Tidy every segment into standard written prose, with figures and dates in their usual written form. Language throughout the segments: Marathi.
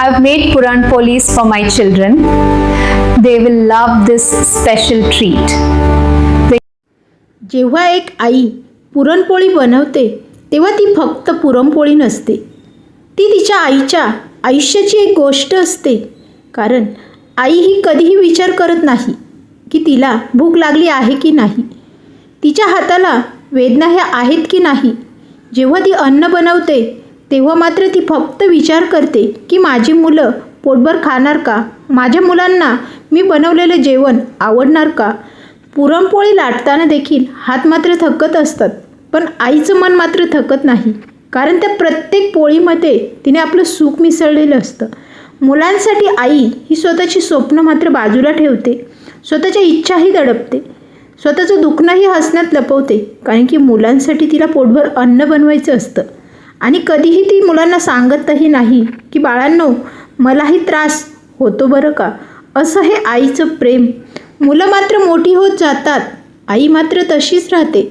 I've made Puran Polis for my children. They will love this special treat. जेव्हा एक आई पुरणपोळी बनवते तेव्हा ती फक्त पुरणपोळी नसते, ती तिच्या आईच्या आयुष्याची एक गोष्ट असते. कारण आई ही कधीही विचार करत नाही की तिला भूक लागली आहे की नाही, तिच्या हाताला वेदना ह्या आहेत की नाही. जेव्हा ती अन्न बनवते तेव्हा मात्र ती फक्त विचार करते की माझी मुलं पोटभर खाणार का, माझ्या मुलांना मी बनवलेलं जेवण आवडणार का. पुरणपोळी लाटताना देखील हात मात्र थकत असतात, पण आईचं मन मात्र थकत नाही. कारण त्या प्रत्येक पोळीमध्ये तिने आपलं सुख मिसळलेलं असतं. मुलांसाठी आई ही स्वतःची स्वप्न मात्र बाजूला ठेवते, स्वतःच्या इच्छाही दडपते, स्वतःचं दुखणंही हसण्यात लपवते. कारण की मुलांसाठी तिला पोटभर अन्न बनवायचं असतं. आणि कधीही ती मुलांना सांगतही नाही की बाळांनो मलाही त्रास होतो बरं का. असं हे आईचं प्रेम. मुलं मात्र मोठी होत जातात, आई मात्र तशीच राहते.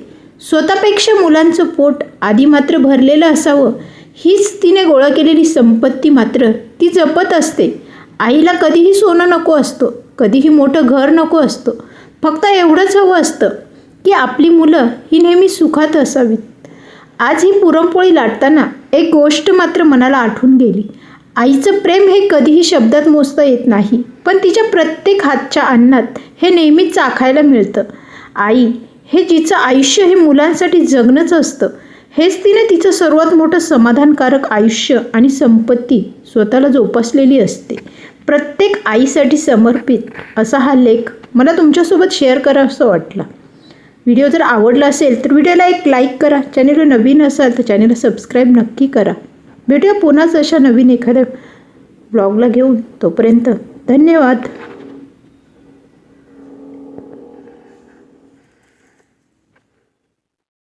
स्वतःपेक्षा मुलांचं पोट आधी मात्र भरलेलं असावं हीच तिने गोळा केलेली संपत्ती मात्र ती जपत असते. आईला कधीही सोनं नको असतो, कधीही मोठं घर नको असतं. फक्त एवढंच हवं असतं की आपली मुलं ही नेहमी सुखात असावीत. आज ही पुरणपोळी लाटताना एक गोष्ट मात्र मनाला आठवून गेली. आईचं प्रेम हे कधीही शब्दात मोजता येत नाही, पण तिच्या प्रत्येक हातच्या अन्नात हे नेहमीच चाखायला मिळतं. आई हे जिचं आयुष्य हे मुलांसाठी जगणंच असतं. हेच तिने तिचं सर्वात मोठं समाधानकारक आयुष्य आणि संपत्ती स्वतःला जोपासलेली असते. प्रत्येक आईसाठी समर्पित असा हा लेख मला तुमच्यासोबत शेअर करावासा वाटला. व्हिडिओ जर आवडला असेल तर व्हिडिओला एक लाईक करा. चॅनलवर नवीन असाल तर चॅनलला सबस्क्राईब नक्की करा. भेटूया पुन्हाच अशा नवीन एखाद्या ब्लॉगला घेऊन. तोपर्यंत धन्यवाद.